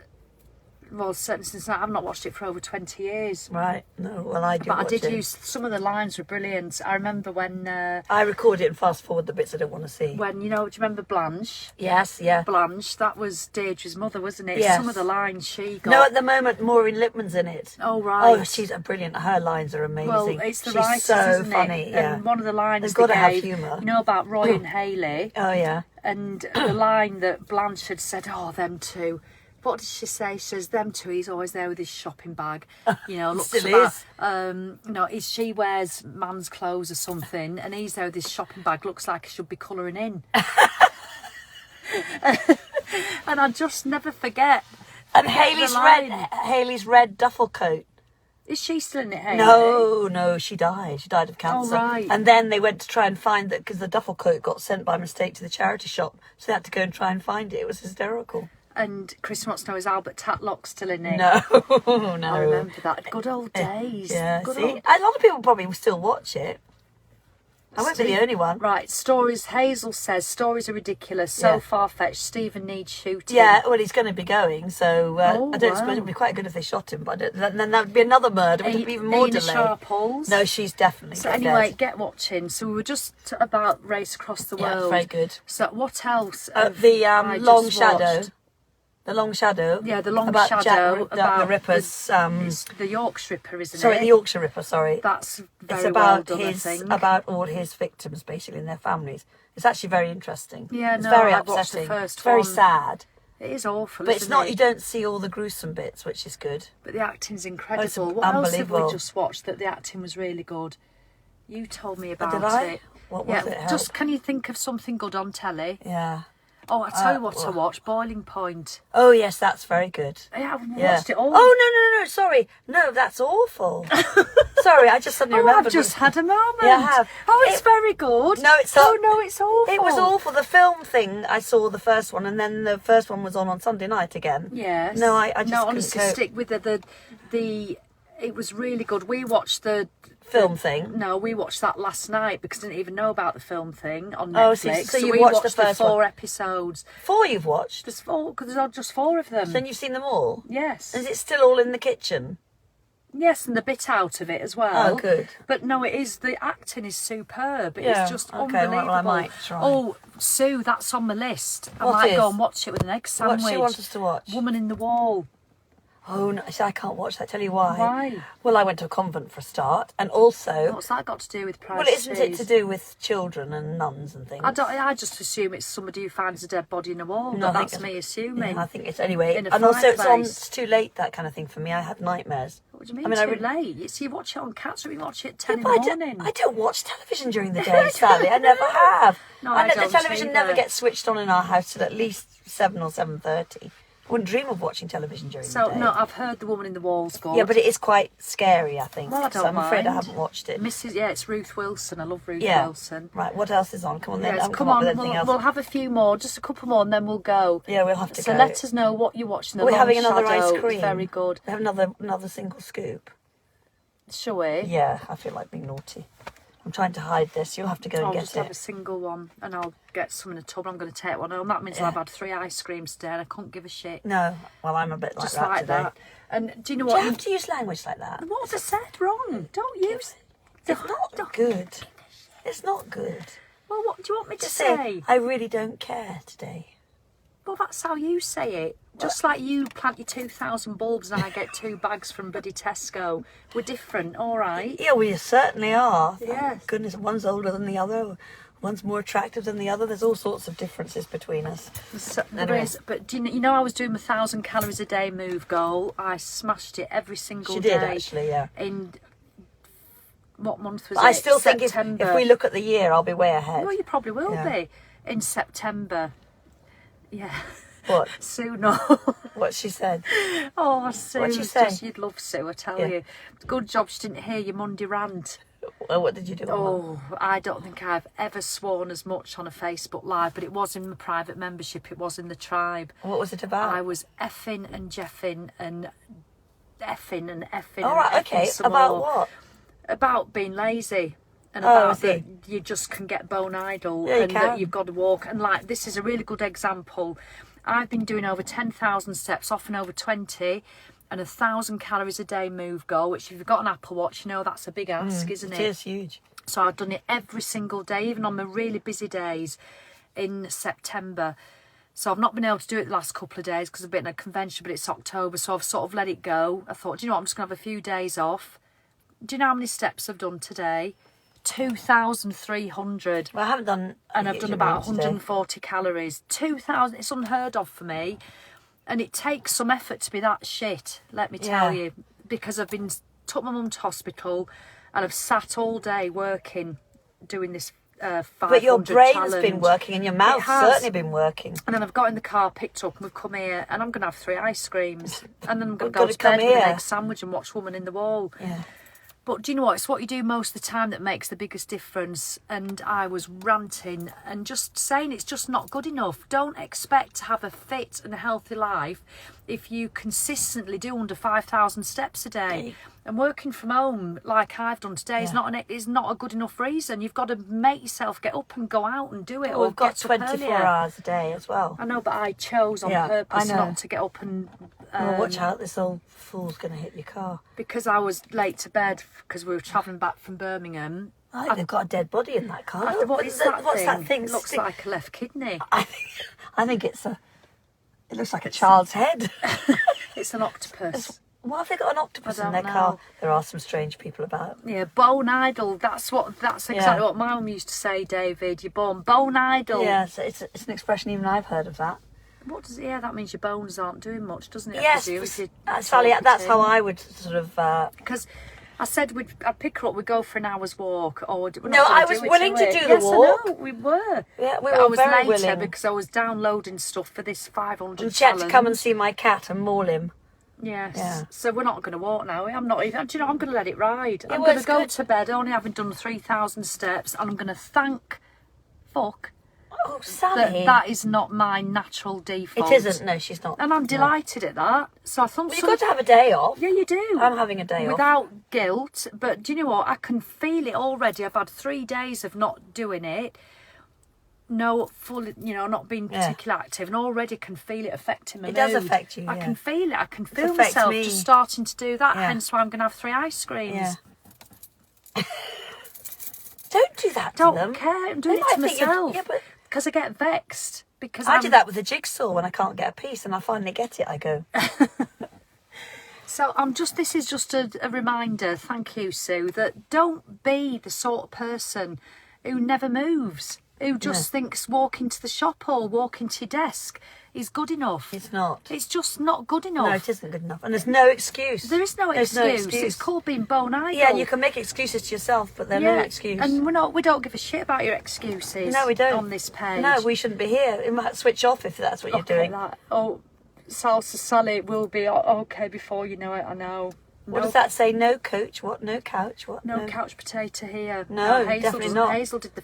[SPEAKER 1] well, certainly since I've not watched it for over 20 years.
[SPEAKER 2] Right. No, well, I do
[SPEAKER 1] But I
[SPEAKER 2] watch
[SPEAKER 1] did
[SPEAKER 2] it.
[SPEAKER 1] use, some of the lines were brilliant. I remember when
[SPEAKER 2] I record it and fast forward the bits I don't want to see.
[SPEAKER 1] you know, do you remember Blanche?
[SPEAKER 2] Yes, yeah.
[SPEAKER 1] Blanche, that was Deirdre's mother, wasn't it?
[SPEAKER 2] Yes.
[SPEAKER 1] Some of the lines she got.
[SPEAKER 2] No, at the moment, Maureen Lipman's in it.
[SPEAKER 1] Oh, right.
[SPEAKER 2] Oh, she's brilliant. Her lines are amazing.
[SPEAKER 1] Well, it's the
[SPEAKER 2] she's
[SPEAKER 1] writers,
[SPEAKER 2] so
[SPEAKER 1] isn't
[SPEAKER 2] funny.
[SPEAKER 1] it?
[SPEAKER 2] Yeah.
[SPEAKER 1] And one of the lines
[SPEAKER 2] They've
[SPEAKER 1] they
[SPEAKER 2] got to have
[SPEAKER 1] gave,
[SPEAKER 2] humour.
[SPEAKER 1] you know, about Roy and Hayley,
[SPEAKER 2] Oh, yeah.
[SPEAKER 1] and the line that Blanche had said, oh, them two. What did she say? She says, them two, he's always there with his shopping bag. You know, looks
[SPEAKER 2] Still
[SPEAKER 1] about,
[SPEAKER 2] is.
[SPEAKER 1] you know, she wears man's clothes or something, and he's there with his shopping bag, looks like he should be colouring in. And I just never forget.
[SPEAKER 2] And
[SPEAKER 1] the
[SPEAKER 2] Hayley's
[SPEAKER 1] line.
[SPEAKER 2] red duffel coat.
[SPEAKER 1] Is she still in it, Hayley?
[SPEAKER 2] No, she died. She died of cancer.
[SPEAKER 1] right.
[SPEAKER 2] And then they went to try and find that because the duffel coat got sent by mistake to the charity shop. So they had to go and try and find it. It was hysterical.
[SPEAKER 1] And Chris wants to know, is Albert Tatlock still in it?
[SPEAKER 2] No, no.
[SPEAKER 1] I remember that. Good old days.
[SPEAKER 2] Yeah,
[SPEAKER 1] Good
[SPEAKER 2] see,
[SPEAKER 1] old...
[SPEAKER 2] a lot of people probably will still watch it. I won't be the
[SPEAKER 1] Steve-
[SPEAKER 2] only one.
[SPEAKER 1] Right, stories. Hazel says stories are ridiculous, so
[SPEAKER 2] Yeah.
[SPEAKER 1] far-fetched. Stephen needs shooting.
[SPEAKER 2] Yeah, well, he's going to be going, so
[SPEAKER 1] Oh,
[SPEAKER 2] I don't suppose
[SPEAKER 1] wow.
[SPEAKER 2] it would be quite good if they shot him, but then that would be another murder, it would be even more
[SPEAKER 1] Aina
[SPEAKER 2] delay.
[SPEAKER 1] Sharples.
[SPEAKER 2] No, she's definitely
[SPEAKER 1] So
[SPEAKER 2] dead.
[SPEAKER 1] anyway, get watching. So we were just about Race Across the
[SPEAKER 2] Yeah,
[SPEAKER 1] World.
[SPEAKER 2] very good.
[SPEAKER 1] So what else?
[SPEAKER 2] The
[SPEAKER 1] I
[SPEAKER 2] Long
[SPEAKER 1] just
[SPEAKER 2] Shadow.
[SPEAKER 1] watched?
[SPEAKER 2] The Long Shadow.
[SPEAKER 1] Yeah, the Long
[SPEAKER 2] about
[SPEAKER 1] Shadow.
[SPEAKER 2] Jack the Ripper's.
[SPEAKER 1] It's the Yorkshire Ripper, isn't
[SPEAKER 2] Sorry,
[SPEAKER 1] it?
[SPEAKER 2] the Yorkshire Ripper. Sorry.
[SPEAKER 1] That's very
[SPEAKER 2] It's about
[SPEAKER 1] well done, I think.
[SPEAKER 2] about all his victims, basically, and their families. It's actually very interesting.
[SPEAKER 1] Yeah,
[SPEAKER 2] it's
[SPEAKER 1] no,
[SPEAKER 2] very
[SPEAKER 1] I watched the
[SPEAKER 2] upsetting.
[SPEAKER 1] first
[SPEAKER 2] it's very
[SPEAKER 1] one.
[SPEAKER 2] sad,
[SPEAKER 1] It is awful,
[SPEAKER 2] but it's
[SPEAKER 1] isn't
[SPEAKER 2] not.
[SPEAKER 1] it?
[SPEAKER 2] You don't see all the gruesome bits, which is good.
[SPEAKER 1] But the acting's incredible.
[SPEAKER 2] it's
[SPEAKER 1] What else have we
[SPEAKER 2] unbelievable.
[SPEAKER 1] just watched that the acting was really good? You told me about
[SPEAKER 2] Did I?
[SPEAKER 1] it.
[SPEAKER 2] What was it?
[SPEAKER 1] Just
[SPEAKER 2] Help.
[SPEAKER 1] can you think of something good on telly?
[SPEAKER 2] Yeah.
[SPEAKER 1] Oh, I tell you what I
[SPEAKER 2] well.
[SPEAKER 1] watched, Boiling Point.
[SPEAKER 2] Oh yes, that's very good.
[SPEAKER 1] Yeah, I've
[SPEAKER 2] Yeah.
[SPEAKER 1] watched it all.
[SPEAKER 2] Oh no! Sorry, no, that's awful. Sorry, I just suddenly
[SPEAKER 1] Oh,
[SPEAKER 2] remembered.
[SPEAKER 1] I've just had a moment.
[SPEAKER 2] Yeah, I have.
[SPEAKER 1] Oh, it's very good.
[SPEAKER 2] No, it's
[SPEAKER 1] Oh,
[SPEAKER 2] not.
[SPEAKER 1] no, it's awful.
[SPEAKER 2] It was awful. The film thing, I saw the first one, and then the first one was on Sunday night again.
[SPEAKER 1] Yes.
[SPEAKER 2] No, I just
[SPEAKER 1] no,
[SPEAKER 2] couldn't
[SPEAKER 1] honestly,
[SPEAKER 2] cope.
[SPEAKER 1] stick with the. It was really good. We watched the
[SPEAKER 2] Film thing.
[SPEAKER 1] No, we watched that last night because I didn't even know about the film thing on
[SPEAKER 2] Oh,
[SPEAKER 1] Netflix.
[SPEAKER 2] so you
[SPEAKER 1] we
[SPEAKER 2] watched
[SPEAKER 1] watched
[SPEAKER 2] the first
[SPEAKER 1] 4
[SPEAKER 2] one?
[SPEAKER 1] episodes.
[SPEAKER 2] 4 you've watched.
[SPEAKER 1] There's 4 because there's just 4 of them.
[SPEAKER 2] Then you've seen them all.
[SPEAKER 1] Yes.
[SPEAKER 2] Is it still all in the kitchen?
[SPEAKER 1] Yes, and the bit out of it as well.
[SPEAKER 2] Oh, good.
[SPEAKER 1] But no, it is. The acting is superb.
[SPEAKER 2] Yeah,
[SPEAKER 1] It's just
[SPEAKER 2] okay, right,
[SPEAKER 1] unbelievable.
[SPEAKER 2] well, I might try.
[SPEAKER 1] Oh, Sue, that's on my list. I
[SPEAKER 2] What
[SPEAKER 1] might
[SPEAKER 2] is?
[SPEAKER 1] go and watch it with an egg
[SPEAKER 2] What
[SPEAKER 1] sandwich.
[SPEAKER 2] do you want us to watch?
[SPEAKER 1] Woman in the Wall.
[SPEAKER 2] Oh, no, see, I can't watch that. Tell you why.
[SPEAKER 1] Why?
[SPEAKER 2] Well, I went to a convent for a start, and also,
[SPEAKER 1] What's that got to do with
[SPEAKER 2] well,
[SPEAKER 1] privacy?
[SPEAKER 2] isn't it to do with children and nuns and things?
[SPEAKER 1] I just assume it's somebody who finds a dead body in a wall.
[SPEAKER 2] No, I
[SPEAKER 1] but
[SPEAKER 2] think
[SPEAKER 1] that's
[SPEAKER 2] it's-
[SPEAKER 1] me assuming.
[SPEAKER 2] Yeah, I think it's anyway,
[SPEAKER 1] In a
[SPEAKER 2] and also it's on.
[SPEAKER 1] fireplace.
[SPEAKER 2] It's too late. That kind of thing for me. I have nightmares.
[SPEAKER 1] What do you mean,
[SPEAKER 2] I mean, I
[SPEAKER 1] too
[SPEAKER 2] really-
[SPEAKER 1] late? So you watch it on Cats, or you watch it at 10
[SPEAKER 2] But
[SPEAKER 1] in the morning?
[SPEAKER 2] I don't watch television during the day, sadly. I never have.
[SPEAKER 1] No, I
[SPEAKER 2] the
[SPEAKER 1] don't
[SPEAKER 2] television never
[SPEAKER 1] either.
[SPEAKER 2] gets switched on in our house till at least 7 or 7:30. I wouldn't dream of watching television during
[SPEAKER 1] So,
[SPEAKER 2] the day.
[SPEAKER 1] no, I've heard The Woman in the Wall's good.
[SPEAKER 2] Yeah, but it is quite scary, I think.
[SPEAKER 1] Well, I
[SPEAKER 2] so
[SPEAKER 1] don't
[SPEAKER 2] I'm afraid I
[SPEAKER 1] mind.
[SPEAKER 2] haven't watched it.
[SPEAKER 1] It's Ruth Wilson. I love Ruth
[SPEAKER 2] Yeah.
[SPEAKER 1] Wilson.
[SPEAKER 2] Right, what else is on? Come on then. I
[SPEAKER 1] Yes,
[SPEAKER 2] haven't
[SPEAKER 1] come
[SPEAKER 2] up
[SPEAKER 1] on,
[SPEAKER 2] with anything else.
[SPEAKER 1] we'll have a few more, just a couple more, and then we'll go.
[SPEAKER 2] Yeah, we'll have to
[SPEAKER 1] So
[SPEAKER 2] go.
[SPEAKER 1] let us know what you're watching. The
[SPEAKER 2] We're
[SPEAKER 1] Long
[SPEAKER 2] having another
[SPEAKER 1] Shadow.
[SPEAKER 2] ice
[SPEAKER 1] It's
[SPEAKER 2] cream.
[SPEAKER 1] very good.
[SPEAKER 2] We have another single scoop.
[SPEAKER 1] Shall we?
[SPEAKER 2] Yeah, I feel like being naughty. I'm trying to hide this. You'll have to go and
[SPEAKER 1] I'll
[SPEAKER 2] get
[SPEAKER 1] just have a
[SPEAKER 2] it.
[SPEAKER 1] single one, and I'll get some in a tub. I'm going to take one home. That means
[SPEAKER 2] Yeah.
[SPEAKER 1] I've had 3 ice creams today, and I couldn't give a shit.
[SPEAKER 2] No, well, I'm a bit like
[SPEAKER 1] Just
[SPEAKER 2] that
[SPEAKER 1] like
[SPEAKER 2] today.
[SPEAKER 1] that. And do you know
[SPEAKER 2] Do
[SPEAKER 1] what?
[SPEAKER 2] you have to use language like that?
[SPEAKER 1] What have I said wrong? Don't use.
[SPEAKER 2] It's not good. It's not good.
[SPEAKER 1] Well, what do you want me to
[SPEAKER 2] Just
[SPEAKER 1] say?
[SPEAKER 2] say, I really don't care today.
[SPEAKER 1] Well, that's how you say it. Just like you plant your 2,000 bulbs and I get 2 bags from bloody Tesco. We're different, all right?
[SPEAKER 2] Yeah, we certainly are.
[SPEAKER 1] Yes.
[SPEAKER 2] Thank goodness, one's older than the other. One's more attractive than the other. There's all sorts of differences between us.
[SPEAKER 1] So, there
[SPEAKER 2] Anyway.
[SPEAKER 1] is, but do you know I was doing my 1,000 calories a day move goal. I smashed it every single
[SPEAKER 2] She
[SPEAKER 1] day.
[SPEAKER 2] did, actually, yeah.
[SPEAKER 1] In what month was
[SPEAKER 2] But I
[SPEAKER 1] it?
[SPEAKER 2] still think
[SPEAKER 1] September.
[SPEAKER 2] if we look at the year, I'll be way ahead.
[SPEAKER 1] Well, you probably will
[SPEAKER 2] Yeah.
[SPEAKER 1] be in September. Yeah.
[SPEAKER 2] What?
[SPEAKER 1] Sue, no.
[SPEAKER 2] What she said?
[SPEAKER 1] Oh, Sue.
[SPEAKER 2] What'd she say?
[SPEAKER 1] You'd love Sue, I tell
[SPEAKER 2] Yeah.
[SPEAKER 1] you. Good job she didn't hear your Monday rant.
[SPEAKER 2] Well, what did you do?
[SPEAKER 1] Oh, I don't think I've ever sworn as much on a Facebook Live, but it was in the private membership. It was in the tribe.
[SPEAKER 2] What was it about?
[SPEAKER 1] I was effing and jeffing and effing and effing.
[SPEAKER 2] All
[SPEAKER 1] and
[SPEAKER 2] right,
[SPEAKER 1] effing
[SPEAKER 2] okay.
[SPEAKER 1] some
[SPEAKER 2] About
[SPEAKER 1] more.
[SPEAKER 2] what?
[SPEAKER 1] About being lazy. And
[SPEAKER 2] Oh,
[SPEAKER 1] about
[SPEAKER 2] I see.
[SPEAKER 1] that you just can get bone idle,
[SPEAKER 2] Yeah, you
[SPEAKER 1] and that
[SPEAKER 2] can.
[SPEAKER 1] you've got to walk. And like, this is a really good example. I've been doing over 10,000 steps, often over 20, and 1,000 calories a day move goal, which if you've got an Apple Watch, you know that's a big ask, isn't it?
[SPEAKER 2] It is huge.
[SPEAKER 1] So I've done it every single day, even on my really busy days in September. So I've not been able to do it the last couple of days because I've been at a convention, but it's October, so I've sort of let it go. I thought, do you know what, I'm just going to have a few days off. Do you know how many steps I've done today? 2,300.
[SPEAKER 2] Well, I haven't done...
[SPEAKER 1] And I've done about 140 calories. 2,000, it's unheard of for me. And it takes some effort to be that shit, let me tell you. Because I've took my mum to hospital and I've sat all day working, doing this 500
[SPEAKER 2] But your brain's
[SPEAKER 1] challenge.
[SPEAKER 2] been working and your mouth's certainly been working.
[SPEAKER 1] And then I've got in the car, picked up, and we've come here, and I'm going to have 3 ice creams. And then I'm going
[SPEAKER 2] We've
[SPEAKER 1] to go
[SPEAKER 2] gotta
[SPEAKER 1] to bed
[SPEAKER 2] come
[SPEAKER 1] with an
[SPEAKER 2] here.
[SPEAKER 1] egg sandwich and watch Woman in the Wall.
[SPEAKER 2] Yeah.
[SPEAKER 1] But do you know what? It's what you do most of the time that makes the biggest difference. And I was ranting and just saying it's just not good enough. Don't expect to have a fit and a healthy life if you consistently do under 5,000 steps a day. And working from home, like I've done today, is not a good enough reason. You've got to make yourself get up and go out and do it.
[SPEAKER 2] Well,
[SPEAKER 1] or
[SPEAKER 2] we've got
[SPEAKER 1] get up
[SPEAKER 2] 24
[SPEAKER 1] earlier.
[SPEAKER 2] hours a day as well.
[SPEAKER 1] I know, but I chose on purpose
[SPEAKER 2] I know.
[SPEAKER 1] not to get up and...
[SPEAKER 2] Well, watch out, this old fool's going to hit your car.
[SPEAKER 1] Because I was late to bed because we were travelling back from Birmingham.
[SPEAKER 2] I think they've got a dead body in that car.
[SPEAKER 1] What is that
[SPEAKER 2] What's
[SPEAKER 1] thing?
[SPEAKER 2] that thing?
[SPEAKER 1] It looks like a left kidney.
[SPEAKER 2] I think it's a... It looks like a child's head.
[SPEAKER 1] It's an octopus.
[SPEAKER 2] Why have they got an octopus
[SPEAKER 1] I
[SPEAKER 2] in their
[SPEAKER 1] don't
[SPEAKER 2] car?
[SPEAKER 1] know.
[SPEAKER 2] There are some strange people about.
[SPEAKER 1] Yeah, bone idle. That's exactly what my mum used to say, David. You're born bone idle.
[SPEAKER 2] Yeah, so it's an expression even I've heard of that.
[SPEAKER 1] What does it? Yeah, that means your bones aren't doing much, doesn't it? I
[SPEAKER 2] Yes,
[SPEAKER 1] presume, if you're
[SPEAKER 2] Sally, that's
[SPEAKER 1] talkative.
[SPEAKER 2] how I would sort of...
[SPEAKER 1] Because I said I'd pick her up, we'd go for an hour's walk. Or we're
[SPEAKER 2] No,
[SPEAKER 1] not gonna
[SPEAKER 2] I was
[SPEAKER 1] do it
[SPEAKER 2] willing to
[SPEAKER 1] it.
[SPEAKER 2] do the
[SPEAKER 1] yes,
[SPEAKER 2] walk.
[SPEAKER 1] I know, we were.
[SPEAKER 2] Yeah, we
[SPEAKER 1] But
[SPEAKER 2] were
[SPEAKER 1] I was
[SPEAKER 2] very
[SPEAKER 1] later
[SPEAKER 2] willing.
[SPEAKER 1] because I was downloading stuff for this 500
[SPEAKER 2] And she had to
[SPEAKER 1] challenge.
[SPEAKER 2] come and see my cat and maul him.
[SPEAKER 1] Yes.
[SPEAKER 2] Yeah.
[SPEAKER 1] So we're not going to walk now. I'm not even. Do you know? I'm going to let it ride. I'm
[SPEAKER 2] well,
[SPEAKER 1] going to
[SPEAKER 2] it's
[SPEAKER 1] go
[SPEAKER 2] good.
[SPEAKER 1] to bed only having done 3,000 steps, and I'm going to thank fuck
[SPEAKER 2] Oh, Sally.
[SPEAKER 1] that is not my natural default.
[SPEAKER 2] It isn't. No, she's not.
[SPEAKER 1] And I'm delighted at that. So I thought.
[SPEAKER 2] Well, you've got to have a day off.
[SPEAKER 1] Yeah, you do.
[SPEAKER 2] I'm having a day off.
[SPEAKER 1] without guilt. But do you know what? I can feel it already. I've had 3 days of not doing it. No full, not being particularly active, and already can feel it affecting my
[SPEAKER 2] It does
[SPEAKER 1] mood.
[SPEAKER 2] affect you,
[SPEAKER 1] I
[SPEAKER 2] yeah.
[SPEAKER 1] can feel it. I can feel
[SPEAKER 2] affects
[SPEAKER 1] myself
[SPEAKER 2] me.
[SPEAKER 1] just starting to do that.
[SPEAKER 2] Yeah.
[SPEAKER 1] Hence why I'm going to have 3 ice creams.
[SPEAKER 2] Yeah. Don't do that to
[SPEAKER 1] Don't
[SPEAKER 2] them.
[SPEAKER 1] care. I'm doing
[SPEAKER 2] They
[SPEAKER 1] it to
[SPEAKER 2] might think you're-
[SPEAKER 1] myself.
[SPEAKER 2] Yeah, but
[SPEAKER 1] Because I get vexed. Because
[SPEAKER 2] I do that with a jigsaw when I can't get a piece, and I finally get it. I go,
[SPEAKER 1] So this is just a reminder, thank you, Sue, that don't be the sort of person who never moves, who just thinks walking to the shop or walking to your desk is good enough.
[SPEAKER 2] it's not.
[SPEAKER 1] It's just not good enough.
[SPEAKER 2] No, it isn't good enough, and there's no excuse.
[SPEAKER 1] There is no
[SPEAKER 2] There's
[SPEAKER 1] excuse. It's called being bone idle.
[SPEAKER 2] Yeah, you can make excuses to yourself, but they're no excuse.
[SPEAKER 1] And we don't give a shit about your excuses.
[SPEAKER 2] No, we don't.
[SPEAKER 1] On this page.
[SPEAKER 2] No, we shouldn't be here. It might switch off if that's what you're
[SPEAKER 1] Okay,
[SPEAKER 2] doing.
[SPEAKER 1] that. Oh, Salsa Sally will be okay before you know it. I know.
[SPEAKER 2] What does that say? No coach? What? No couch? What?
[SPEAKER 1] No couch potato here.
[SPEAKER 2] No,
[SPEAKER 1] Hazel
[SPEAKER 2] definitely
[SPEAKER 1] doesn't-
[SPEAKER 2] not.
[SPEAKER 1] Hazel did the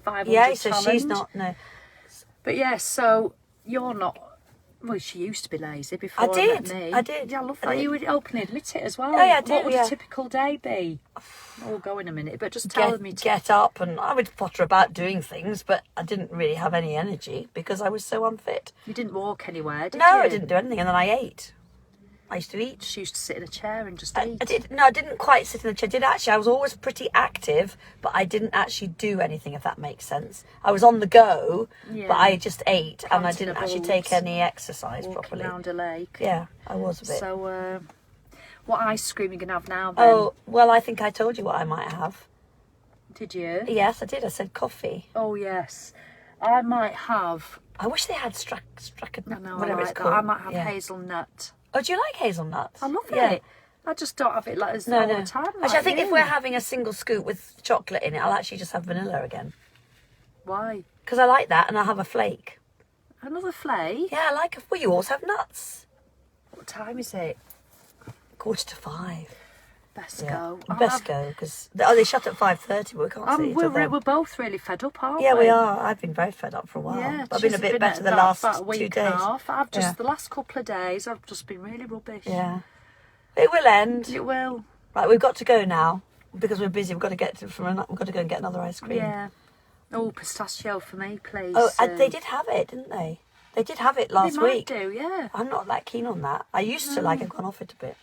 [SPEAKER 1] 500
[SPEAKER 2] Yeah, so
[SPEAKER 1] challenge.
[SPEAKER 2] she's not. No,
[SPEAKER 1] But yeah, so you're not. Well, she used to be lazy before
[SPEAKER 2] I
[SPEAKER 1] met
[SPEAKER 2] did.
[SPEAKER 1] me.
[SPEAKER 2] I did.
[SPEAKER 1] Yeah, I love
[SPEAKER 2] I
[SPEAKER 1] that.
[SPEAKER 2] did.
[SPEAKER 1] You would openly admit it as well.
[SPEAKER 2] Oh, yeah, I do,
[SPEAKER 1] What would
[SPEAKER 2] yeah.
[SPEAKER 1] a typical day be? We'll go in a minute, but just tell me.
[SPEAKER 2] get up, and I would potter about doing things, but I didn't really have any energy because I was so unfit.
[SPEAKER 1] You didn't walk anywhere, did
[SPEAKER 2] No,
[SPEAKER 1] you?
[SPEAKER 2] I didn't do anything, and then I ate. I used to eat.
[SPEAKER 1] She used to sit in a chair and just
[SPEAKER 2] I
[SPEAKER 1] eat.
[SPEAKER 2] did. No, I didn't quite sit in the chair. I was always pretty active, but I didn't actually do anything, if that makes sense. I was on the go,
[SPEAKER 1] Yeah.
[SPEAKER 2] but I just ate, and I
[SPEAKER 1] Planting
[SPEAKER 2] didn't
[SPEAKER 1] the
[SPEAKER 2] actually
[SPEAKER 1] bulbs,
[SPEAKER 2] take any exercise
[SPEAKER 1] Walking
[SPEAKER 2] properly.
[SPEAKER 1] around a lake.
[SPEAKER 2] Yeah, I was a bit.
[SPEAKER 1] So, what ice cream are you going to have now then?
[SPEAKER 2] Oh, well, I think I told you what I might have.
[SPEAKER 1] Did you?
[SPEAKER 2] Yes, I did. I said coffee.
[SPEAKER 1] Oh, yes. I might have...
[SPEAKER 2] I wish they had
[SPEAKER 1] I know,
[SPEAKER 2] whatever
[SPEAKER 1] I
[SPEAKER 2] it's
[SPEAKER 1] like
[SPEAKER 2] called.
[SPEAKER 1] that. I might have
[SPEAKER 2] Yeah.
[SPEAKER 1] hazelnut.
[SPEAKER 2] Oh, do you like hazelnuts?
[SPEAKER 1] I love
[SPEAKER 2] Yeah.
[SPEAKER 1] it. I just don't have it like as
[SPEAKER 2] No,
[SPEAKER 1] all
[SPEAKER 2] no.
[SPEAKER 1] the time.
[SPEAKER 2] Actually, I
[SPEAKER 1] like
[SPEAKER 2] think if
[SPEAKER 1] you.
[SPEAKER 2] we're having a single scoop with chocolate in it, I'll actually just have vanilla again.
[SPEAKER 1] Why?
[SPEAKER 2] Because I like that, and I'll have a flake.
[SPEAKER 1] Another flake?
[SPEAKER 2] Yeah, I like it. Well, you also have nuts.
[SPEAKER 1] What time is it?
[SPEAKER 2] 4:45.
[SPEAKER 1] Best
[SPEAKER 2] Yeah.
[SPEAKER 1] go.
[SPEAKER 2] Best go, because they shut at 5:30, but we can't see each other.
[SPEAKER 1] We're both really fed up, aren't we?
[SPEAKER 2] Yeah, we are. I've been very fed up for a while.
[SPEAKER 1] Yeah,
[SPEAKER 2] I've been a bit better the last
[SPEAKER 1] about a week
[SPEAKER 2] 2
[SPEAKER 1] and
[SPEAKER 2] days.
[SPEAKER 1] a half. I've just
[SPEAKER 2] Yeah.
[SPEAKER 1] the last couple of days I've just been really rubbish.
[SPEAKER 2] Yeah. It will end.
[SPEAKER 1] It will.
[SPEAKER 2] Right, we've got to go now because we're busy. We've got to we've got to go and get another ice cream.
[SPEAKER 1] Yeah. Oh, pistachio for me, please.
[SPEAKER 2] Oh, they did have it, didn't they? They did have it last
[SPEAKER 1] they might
[SPEAKER 2] week.
[SPEAKER 1] do, yeah.
[SPEAKER 2] I'm not that keen on that. I used to like it. I've gone off it a bit.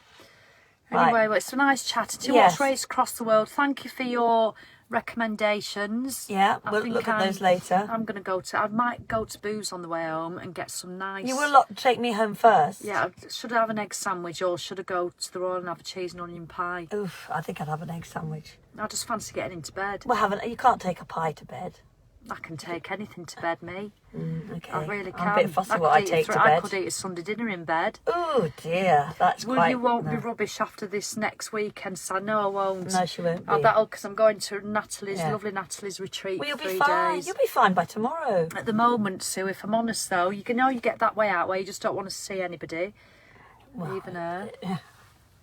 [SPEAKER 1] Anyway,
[SPEAKER 2] Right.
[SPEAKER 1] well, it's a nice chat to
[SPEAKER 2] Yes.
[SPEAKER 1] watch Race Across the World. Thank you for your recommendations.
[SPEAKER 2] Yeah,
[SPEAKER 1] I
[SPEAKER 2] we'll
[SPEAKER 1] think
[SPEAKER 2] look at those later.
[SPEAKER 1] I'm going to go to... I might go to Boo's on the way home and get some nice...
[SPEAKER 2] You will take me home first.
[SPEAKER 1] Yeah, should I have an egg sandwich or should I go to the Royal and have a cheese and onion pie?
[SPEAKER 2] Oof, I think I'd have an egg sandwich.
[SPEAKER 1] I just fancy getting into bed.
[SPEAKER 2] Well, you can't take a pie to bed.
[SPEAKER 1] I can take anything to bed, me.
[SPEAKER 2] Okay.
[SPEAKER 1] I really can.
[SPEAKER 2] I'm a bit fussy what I take to
[SPEAKER 1] I
[SPEAKER 2] bed.
[SPEAKER 1] could eat a Sunday dinner in bed.
[SPEAKER 2] Oh dear, that's
[SPEAKER 1] Well,
[SPEAKER 2] quite...
[SPEAKER 1] you won't
[SPEAKER 2] no.
[SPEAKER 1] be rubbish after this next weekend, so I know I won't.
[SPEAKER 2] No, she won't
[SPEAKER 1] Oh,
[SPEAKER 2] be.
[SPEAKER 1] that'll, because I'm going to Natalie's,
[SPEAKER 2] Yeah.
[SPEAKER 1] lovely Natalie's retreat
[SPEAKER 2] Well, you'll
[SPEAKER 1] for
[SPEAKER 2] be
[SPEAKER 1] 3
[SPEAKER 2] fine.
[SPEAKER 1] days.
[SPEAKER 2] You'll be fine by tomorrow.
[SPEAKER 1] At the moment, Sue, if I'm honest though, you get that way out where you just don't want to see anybody, even her.
[SPEAKER 2] Yeah.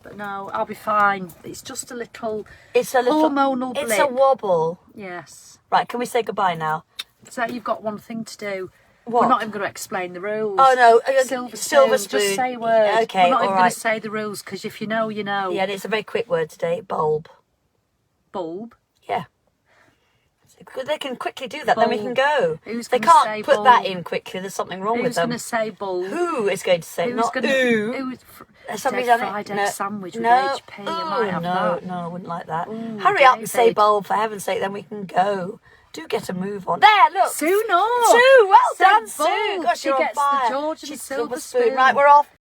[SPEAKER 1] But no, I'll be fine. It's just a little
[SPEAKER 2] It's a little
[SPEAKER 1] hormonal blip.
[SPEAKER 2] It's a wobble.
[SPEAKER 1] Yes.
[SPEAKER 2] Right, can we say goodbye now?
[SPEAKER 1] So you've got one thing to do.
[SPEAKER 2] What?
[SPEAKER 1] We're not even going to explain the rules.
[SPEAKER 2] Oh no,
[SPEAKER 1] Silver
[SPEAKER 2] silver
[SPEAKER 1] spoon. Just
[SPEAKER 2] spoon.
[SPEAKER 1] say words.
[SPEAKER 2] Okay,
[SPEAKER 1] We're not
[SPEAKER 2] all
[SPEAKER 1] even going
[SPEAKER 2] right.
[SPEAKER 1] to say the rules because if you know, you know.
[SPEAKER 2] Yeah, and it's a very quick word today. Bulb.
[SPEAKER 1] Bulb.
[SPEAKER 2] Yeah. They can quickly do that, then we can go.
[SPEAKER 1] Who's
[SPEAKER 2] They
[SPEAKER 1] gonna
[SPEAKER 2] can't
[SPEAKER 1] say
[SPEAKER 2] put that
[SPEAKER 1] bulb?
[SPEAKER 2] in quickly. There's something wrong with
[SPEAKER 1] Who's
[SPEAKER 2] them.
[SPEAKER 1] going to say bulb?
[SPEAKER 2] Who is going to say it?
[SPEAKER 1] Who's
[SPEAKER 2] Not
[SPEAKER 1] gonna,
[SPEAKER 2] who.
[SPEAKER 1] Who's
[SPEAKER 2] Somebody's
[SPEAKER 1] dead
[SPEAKER 2] on
[SPEAKER 1] fried
[SPEAKER 2] it.
[SPEAKER 1] egg
[SPEAKER 2] No,
[SPEAKER 1] sandwich with
[SPEAKER 2] no.
[SPEAKER 1] HP. You might have
[SPEAKER 2] no,
[SPEAKER 1] that.
[SPEAKER 2] no, I wouldn't like that.
[SPEAKER 1] Ooh,
[SPEAKER 2] Hurry up and say
[SPEAKER 1] David.
[SPEAKER 2] bulb, for heaven's sake, then we can go. Do get a move on. There, look.
[SPEAKER 1] Sue, no.
[SPEAKER 2] Sue, well
[SPEAKER 1] Said
[SPEAKER 2] done, Sue.
[SPEAKER 1] bulb.
[SPEAKER 2] Gosh,
[SPEAKER 1] She
[SPEAKER 2] you're
[SPEAKER 1] gets
[SPEAKER 2] on fire.
[SPEAKER 1] the Georgian
[SPEAKER 2] She's
[SPEAKER 1] silver spoon.
[SPEAKER 2] Right, we're off.